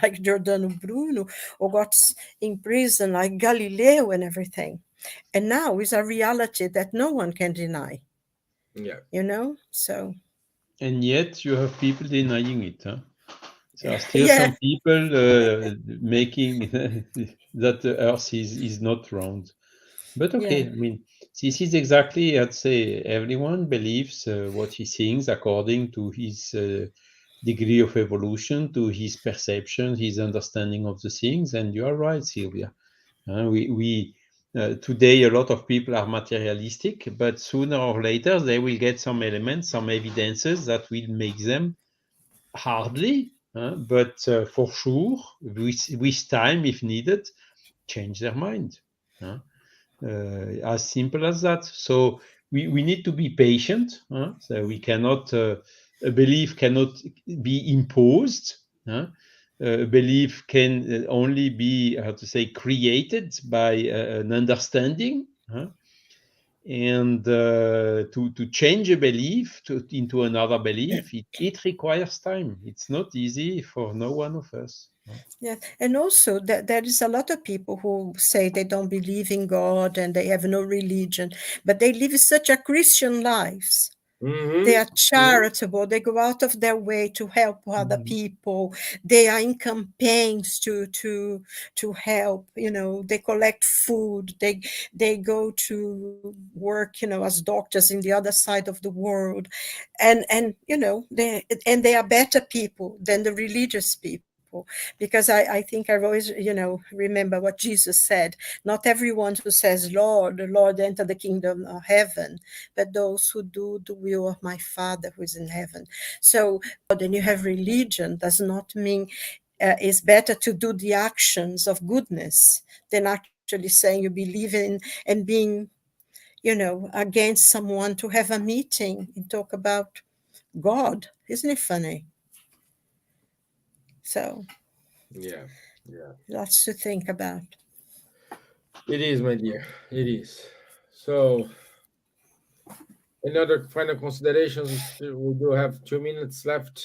[SPEAKER 2] like Giordano Bruno, or got in prison like Galileo and everything. And now is a reality that no one can deny,
[SPEAKER 1] yeah.
[SPEAKER 2] so
[SPEAKER 3] And yet you have people denying it. Huh? There are still
[SPEAKER 2] yeah.
[SPEAKER 3] some people making that the Earth is not round. But
[SPEAKER 2] Yeah.
[SPEAKER 3] okay, I mean, this is exactly, I'd say, everyone believes what he thinks according to his degree of evolution, to his perception, his understanding of the things. And you are right, Silvia. We today, a lot of people are materialistic, but sooner or later they will get some elements, some evidences that will make them hardly, but for sure, with time, if needed, change their mind. As simple as that. So we need to be patient. So we cannot, a belief cannot be imposed. A belief can only be, how to say, created by an understanding. And to change a belief into another belief, it requires time. It's not easy for no one of us.
[SPEAKER 2] Yeah, and also that there is a lot of people who say they don't believe in God and they have no religion, but they live such a Christian lives. They are charitable. They go out of their way to help other people. They are in campaigns to help. They collect food. They go to work, as doctors in the other side of the world, and they are better people than the religious people. Because I think I always, remember what Jesus said. Not everyone who says, Lord, Lord, enter the kingdom of heaven, but those who do the will of my Father who is in heaven. So, then you have religion does not mean it's better to do the actions of goodness than actually saying you believe in and being, against someone to have a meeting and talk about God. Isn't it funny? So,
[SPEAKER 1] Yeah, yeah.
[SPEAKER 2] lots to think about.
[SPEAKER 1] It is, my dear. It is. So, any other final considerations? We do have 2 minutes left.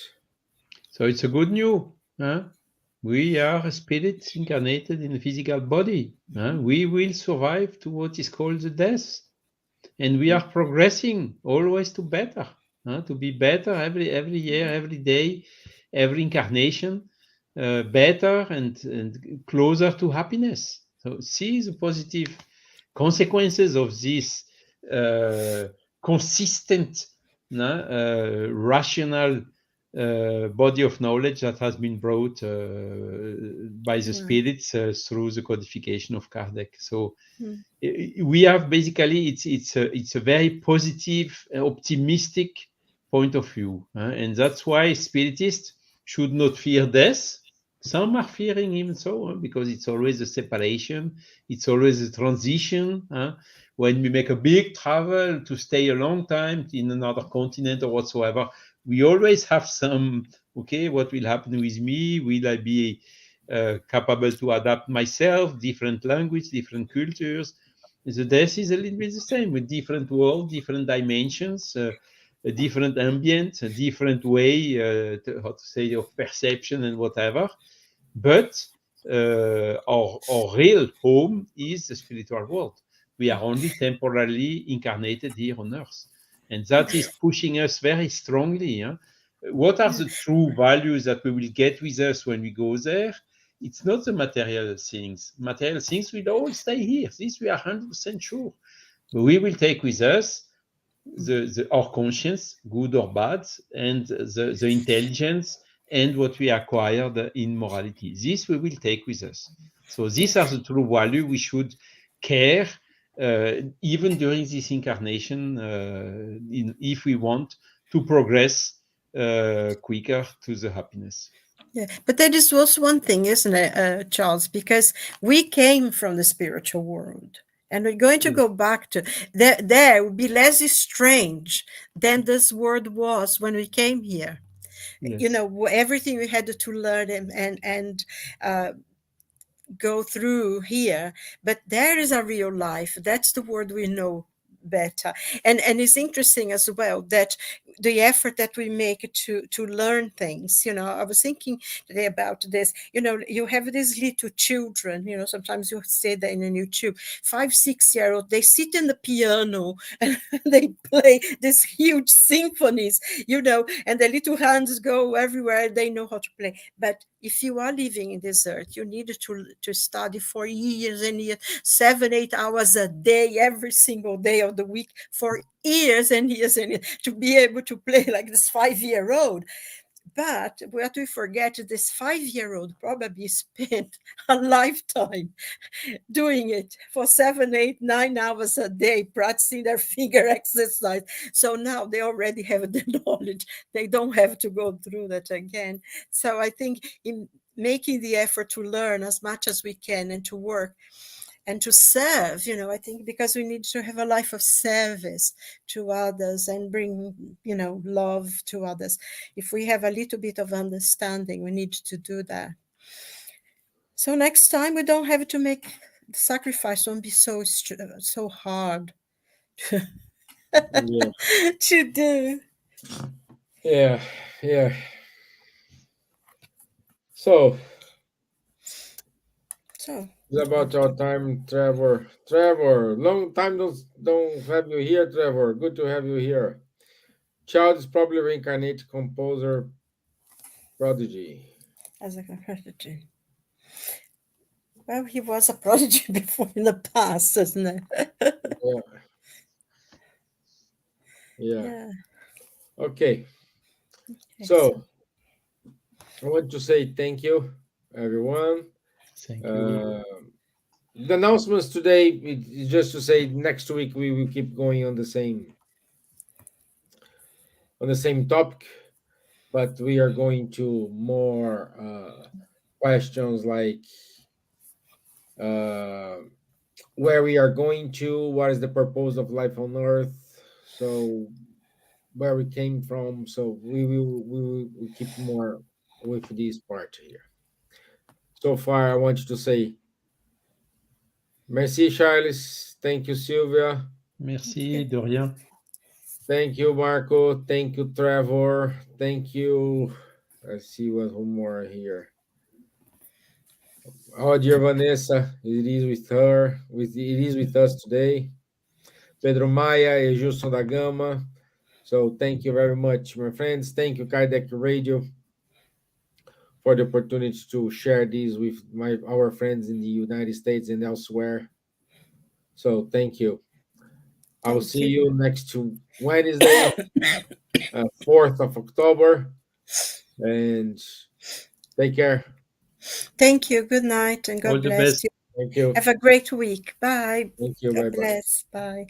[SPEAKER 3] So it's a good news. We are spirits incarnated in a physical body. We will survive to what is called the death. And we are progressing always to better, to be better every year, every day, every incarnation, better and closer to happiness. So see the positive consequences of this consistent, rational body of knowledge that has been brought by the spirits through the codification of Kardec. So we have basically it's a very positive, optimistic point of view, and that's why spiritists should not fear death. Some are fearing even so, because it's always a separation, it's always a transition. When we make a big travel to stay a long time in another continent or whatsoever, we always have some, okay, what will happen with me? Will I be capable to adapt myself, different language, different cultures? The death is a little bit the same, with different world, different dimensions, a different ambient, a different way, how to say, of perception and whatever. But our real home is the spiritual world. We are only temporarily incarnated here on earth. And that is pushing us very strongly. What are the true values that we will get with us when we go there? It's not the material things. Material things will all stay here. This we are 100% sure. But we will take with us our conscience, good or bad, and the intelligence and what we acquired in morality. This we will take with us. So these are the true value we should care even during this incarnation, if we want to progress quicker to the happiness.
[SPEAKER 2] Yeah, but that is also one thing, isn't it, Charles? Because we came from the spiritual world, and we're going to go back to there. There would be less strange than this world was when we came here.
[SPEAKER 3] Yes.
[SPEAKER 2] Everything we had to learn and go through here, but there is a real life. That's the word we know better. And it's interesting as well that the effort that we make to learn things. I was thinking today about this. You have these little children, sometimes you say that in YouTube, 5-6-year-old, they sit in the piano and they play these huge symphonies, and their little hands go everywhere. They know how to play. But if you are living in this earth, you need to study for years and years, 7-8 hours a day, every single day of the week, for years and years and years, to be able to play like this 5-year-old. But what we forget is this 5-year-old probably spent a lifetime doing it for 7, 8, 9 hours a day, practicing their finger exercise. So now they already have the knowledge. They don't have to go through that again. So I think in making the effort to learn as much as we can and to work and to serve, I think because we need to have a life of service to others and bring, love to others. If we have a little bit of understanding, we need to do that. So next time we don't have to make the sacrifice, won't be so hard
[SPEAKER 1] Yeah.
[SPEAKER 2] to do.
[SPEAKER 1] Yeah. Yeah. So
[SPEAKER 2] So
[SPEAKER 1] it's about our time, Trevor. Trevor, long time don't have you here, Trevor. Good to have you here. Child is probably reincarnated composer prodigy.
[SPEAKER 2] as a prodigy. Well, he was a prodigy before in the past, isn't it?
[SPEAKER 1] Yeah. Yeah.
[SPEAKER 2] Yeah.
[SPEAKER 1] Okay.
[SPEAKER 2] Okay,
[SPEAKER 1] So I want to say thank you, everyone.
[SPEAKER 3] Thank you.
[SPEAKER 1] The announcements today is just to say next week we will keep going on the same topic, but we are going to more questions like uh, where we are going to, what is the purpose of life on Earth, so where we came from. So we will keep more with this part here. So far, I want you to say merci, Charles. Thank you, Silvia.
[SPEAKER 3] Merci, de rien.
[SPEAKER 1] Thank you, Marco. Thank you, Trevor. Thank you. Let's see what who more here. Oh, dear Vanessa, it is with her. It is with us today. Pedro Maia e Gilson da Gama. So thank you very much, my friends. Thank you, Kardec Radio, for the opportunity to share these with our friends in the United States and elsewhere. So thank you. I will
[SPEAKER 2] thank
[SPEAKER 1] see
[SPEAKER 2] you.
[SPEAKER 1] you next Wednesday, 4th of October. And take care.
[SPEAKER 2] Thank you. Good night and
[SPEAKER 3] All
[SPEAKER 2] God
[SPEAKER 3] the
[SPEAKER 2] bless
[SPEAKER 3] best.
[SPEAKER 2] you.
[SPEAKER 1] Thank you.
[SPEAKER 2] Have a great week. Bye.
[SPEAKER 1] Thank you.
[SPEAKER 2] God
[SPEAKER 1] Bye bye.
[SPEAKER 2] bless. Bye.